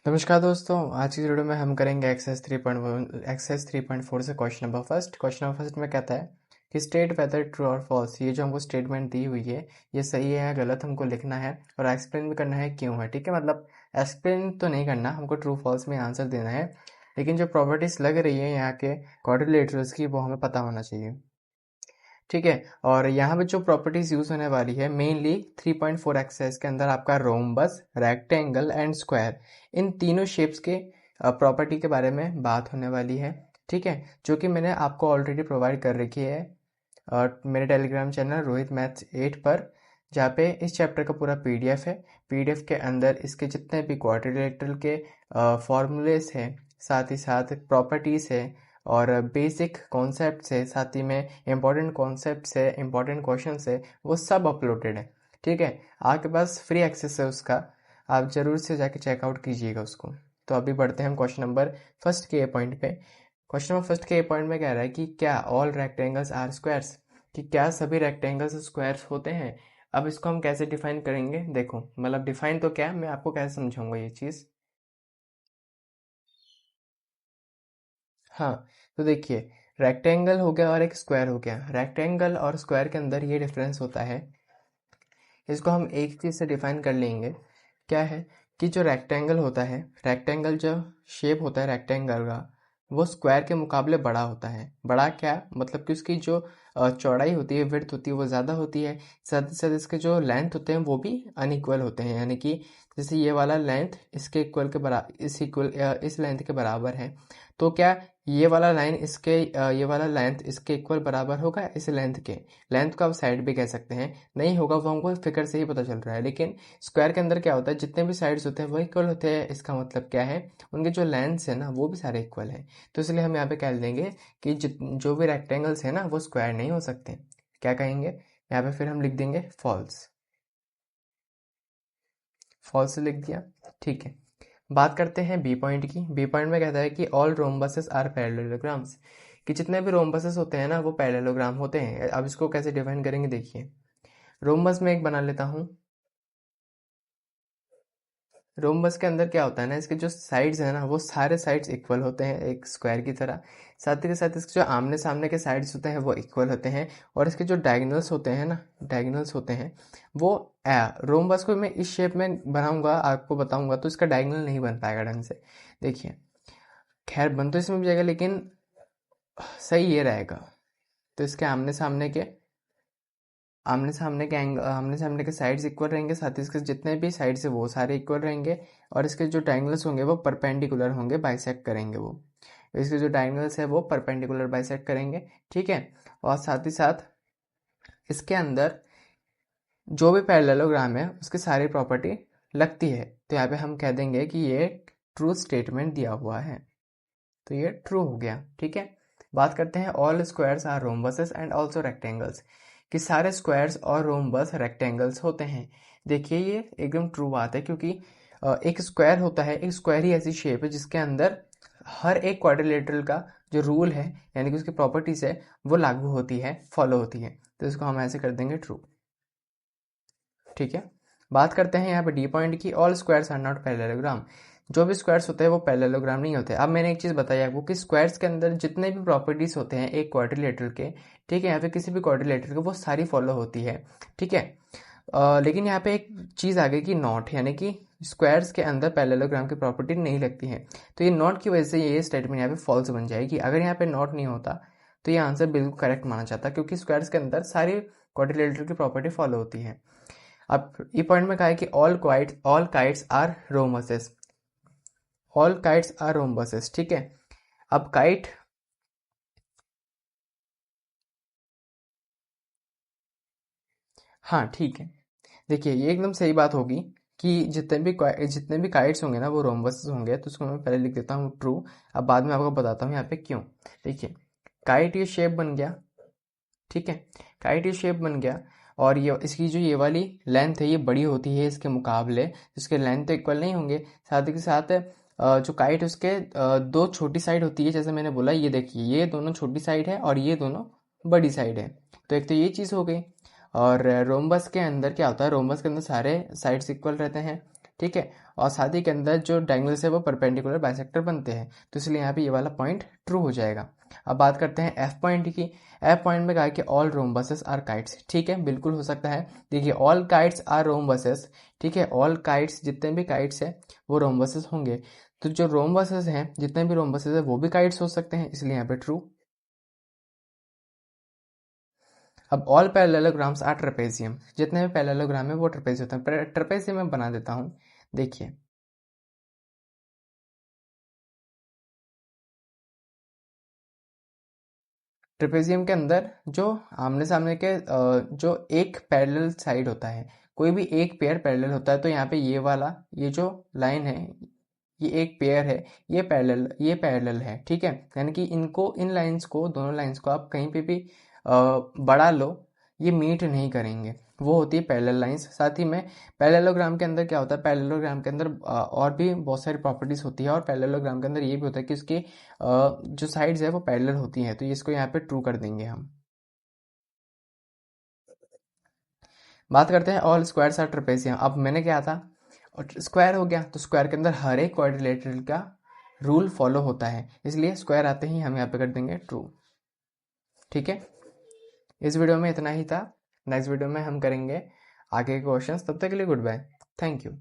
नमस्कार दोस्तों, आज की वीडियो में हम करेंगे एक्सरसाइज 3.4 से क्वेश्चन नंबर फर्स्ट में कहता है कि स्टेट वेदर ट्रू और फॉल्स। ये जो हमको स्टेटमेंट दी हुई है ये सही है या गलत हमको लिखना है और एक्सप्लेन भी करना है क्यों है। ठीक है, मतलब एक्सप्लेन तो नहीं करना, हमको ट्रू फॉल्स में आंसर देना है, लेकिन जो प्रॉपर्टीज लग रही है यहाँ के क्वाड्रिलेटरल्स की वो हमें पता होना चाहिए। ठीक है, और यहाँ पे जो प्रॉपर्टीज यूज होने वाली है मेनली 3.4 एक्सरसाइज के अंदर आपका रोम्बस, रेक्टेंगल एंड स्क्वायर, इन तीनों शेप्स के प्रॉपर्टी के बारे में बात होने वाली है। ठीक है, जो कि मैंने आपको ऑलरेडी प्रोवाइड कर रखी है मेरे टेलीग्राम चैनल रोहित मैथ्स 8 पर, जहाँ पे इस चैप्टर का पूरा पीडीएफ है। पीडीएफ के अंदर इसके जितने भी क्वाड्रिलेटरल के फॉर्मूलेस हैं, साथ ही साथ प्रॉपर्टीज है और बेसिक कॉन्सेप्ट्स है, साथ ही में इम्पोर्टेंट कॉन्सेप्ट्स है, इम्पोर्टेंट क्वेश्चंस है, वो सब अपलोडेड है। ठीक है, आपके पास फ्री एक्सेस है उसका, आप ज़रूर से जाके चेकआउट कीजिएगा उसको। तो अभी बढ़ते हैं हम क्वेश्चन नंबर फर्स्ट के पॉइंट पे। क्वेश्चन नंबर फर्स्ट के पॉइंट में कह रहा है कि क्या ऑल रेक्टेंगल्स आर स्क्वायर्स, कि क्या सभी रेक्टेंगल्स स्क्वायर्स होते हैं। अब इसको हम कैसे डिफाइन करेंगे, देखो मतलब डिफाइन तो क्या, मैं आपको कैसे समझाऊंगा ये चीज़। हाँ, तो देखिए, रेक्टेंगल हो गया और एक स्क्वायर हो गया। रेक्टेंगल और स्क्वायर के अंदर ये डिफरेंस होता है, इसको हम एक चीज़ से डिफाइन कर लेंगे। क्या है कि जो रेक्टेंगल होता है, रेक्टेंगल जो शेप होता है रेक्टेंगल का, वो स्क्वायर के मुकाबले बड़ा होता है। बड़ा क्या मतलब कि उसकी जो चौड़ाई होती है, विड्थ होती है, वो ज़्यादा होती है। साथ ही साथ इसके जो लेंथ होते हैं वो भी अनइक्वल होते हैं, यानी कि जैसे ये वाला लेंथ इसके इक्वल के बराबर, इस लेंथ के बराबर है। तो क्या ये वाला लाइन इसके ये वाला लेंथ इसके इक्वल बराबर होगा इस लेंथ के। लेंथ को आप साइड भी कह सकते हैं, नहीं होगा वो हमको फिगर से ही पता चल रहा है। लेकिन स्क्वायर के अंदर क्या होता है, जितने भी साइड्स होते हैं वो इक्वल होते हैं। इसका मतलब क्या है, उनके जो लेंथ्स है ना वो भी सारे इक्वल हैं। तो इसलिए हम यहाँ पे कह देंगे कि जो भी रेक्टेंगल्स है ना वो स्क्वायर नहीं हो सकते। क्या कहेंगे यहाँ पे, फिर हम लिख देंगे फॉल्स। फॉल्स लिख दिया। ठीक है, बात करते हैं बी पॉइंट की। बी पॉइंट में कहता है कि ऑल रोम्बसेस आर पैरेललोग्राम्स, कि जितने भी रोम्बसेस होते हैं ना वो पैरेललोग्राम होते हैं। अब इसको कैसे डिफाइन करेंगे, देखिए रोम्बस में एक बना लेता हूँ। रोम्बस के अंदर क्या होता है ना, इसके जो साइड्स हैं ना वो सारे साइड्स इक्वल होते हैं एक स्क्वायर की तरह। साथ ही के साथ इसके जो आमने सामने के साइड्स होते हैं वो इक्वल होते हैं, और इसके जो डायगोनल्स होते हैं ना, डायगोनल्स होते हैं वो रोम्बस को मैं इस शेप में बनाऊंगा, आपको बताऊंगा तो इसका डायगोनल नहीं बन पाएगा ढंग से। देखिए, खैर बन तो इसमें भी जाएगा लेकिन सही ये रहेगा। तो इसके आमने सामने के साइड्स इक्वल रहेंगे, साथ ही इसके जितने भी साइड्स है वो सारे इक्वल रहेंगे, और इसके जो डायगोनल्स होंगे वो परपेंडिकुलर होंगे, बाइसेक्ट करेंगे वो। इसके जो डायगोनल्स है वो परपेंडिकुलर बाइसेक्ट करेंगे। ठीक है, और साथ ही साथ इसके अंदर जो भी पैरेललोग्राम है उसकी सारी प्रॉपर्टी लगती है। तो यहाँ पे हम कह देंगे कि ये ट्रू स्टेटमेंट दिया हुआ है, तो ये ट्रू हो गया। ठीक है, बात करते हैं all squares are rhombuses and also rectangles, कि सारे स्क्वायर्स और रोम्बस रेक्टेंगल्स होते हैं। देखिए ये एकदम ट्रू बात है, क्योंकि एक स्क्वायर होता है, एक स्क्वायर ही ऐसी शेप है जिसके अंदर हर एक क्वाड्रिलेटरल का जो रूल है, यानी कि उसकी प्रॉपर्टीज है, वो लागू होती है, फॉलो होती है। तो इसको हम ऐसे कर देंगे ट्रू। ठीक है, बात करते हैं यहाँ पे डी पॉइंट की, all squares are not parallelogram, जो भी स्क्वायर्स होते हैं वो पैरेललोग्राम नहीं होते। अब मैंने एक चीज़ बताई आपको कि स्क्वायर्स के अंदर जितने भी प्रॉपर्टीज होते हैं एक क्वाड्रिलेटरल के, ठीक है, यहाँ पे किसी भी क्वाड्रिलेटरल के, वो सारी फॉलो होती है। ठीक है, लेकिन यहाँ पे एक चीज़ आ गई कि नॉट, यानी कि स्क्वायर्स के अंदर पैरेललोग्राम की प्रॉपर्टी नहीं लगती है। तो ये नॉट की वजह से ये स्टेटमेंट यहाँ पे फॉल्स बन जाएगी। अगर यहाँ पे नॉट नहीं होता तो ये आंसर बिल्कुल करेक्ट माना जाता, क्योंकि स्क्वायर्स के अंदर सारी क्वाड्रिलेटरल की प्रॉपर्टी फॉलो होती है। अब ये पॉइंट में कहा है कि all kites are rhombuses, all kites are rhombuses. ठीक है, अब काइट, हाँ ठीक है, देखिए ये एकदम सही बात होगी कि जितने भी काइट्स होंगे ना वो रोमबसेस होंगे। तो उसको मैं पहले लिख देता हूँ ट्रू, अब बाद में आपको बताता हूँ यहाँ पे क्यों। देखिए, काइट ये शेप बन गया। ठीक है, काइट ये शेप बन गया, और ये इसकी जो ये वाली लेंथ है ये बड़ी होती है इसके मुकाबले, इसके लेंथ तो इक्वल नहीं होंगे। साथ ही के साथ जो काइट उसके दो छोटी साइड होती है, जैसे मैंने बोला, ये देखिए ये दोनों छोटी साइड है और ये दोनों बड़ी साइड है। तो एक तो ये चीज़ हो गई। और रोम्बस के अंदर क्या होता है, रोम्बस के अंदर सारे साइड्स इक्वल रहते हैं। ठीक है, और साथ ही के अंदर जो डायगोनल्स है वो परपेंडिकुलर बाइसेक्टर बनते हैं, तो इसलिए यहाँ पे ये वाला पॉइंट ट्रू हो जाएगा। अब बात करते हैं एफ पॉइंट की। एफ पॉइंट में कहा कि ऑल रोम्बसेस आर काइट्स, ठीक है, बिल्कुल हो सकता है। देखिए ऑल काइट्स आर रोम्बसेस, ठीक है, ऑल काइट्स जितने भी काइट्स हैं वो रोम्बसेस होंगे, तो जो रोम्बसेस हैं जितने भी रोम्बसेस हैं वो भी काइट्स हो सकते हैं, इसलिए यहाँ पे ट्रू। अब ऑल पैरेललोग्राम्स आर ट्रेपेजियम, जितने भी पैरेललोग्राम है वो ट्रेपेजियम होते हैं। ट्रेपेजियम मैं बना देता हूँ, देखिए ट्रेपेजियम के अंदर जो आमने सामने के जो एक पैरेलल साइड होता है, कोई भी एक पेयर पैरेलल होता है, तो यहाँ पे ये वाला ये जो लाइन है ये एक पेयर है, ये पैरेलल है, ठीक है, यानी कि इनको इन लाइंस को दोनों लाइंस को आप कहीं पे भी बढ़ा लो, ये मीट नहीं करेंगे, वो होती है पैरेलल लाइंस। साथ ही में पैरेललोग्राम के अंदर क्या होता है, पैरेललोग्राम के अंदर और भी बहुत सारी प्रॉपर्टीज होती है, और पैरेललोग्राम के अंदर ये भी होता है कि उसकी जो साइड्स है वो पैरेलल होती हैं, तो इसको यहाँ पे ट्रू कर देंगे हम। बात करते हैं ऑल स्क्वायर्स आर ट्रेपेजियम। अब मैंने क्या था, स्क्वायर हो गया तो स्क्वायर के अंदर हर एक क्वाड्रिलेटरल का रूल फॉलो होता है, इसलिए स्क्वायर आते ही हम यहाँ पे कर देंगे ट्रू। ठीक है, इस वीडियो में इतना ही था। नेक्स्ट वीडियो में हम करेंगे आगे के क्वेश्चंस, तब तक के लिए गुड बाय, थैंक यू।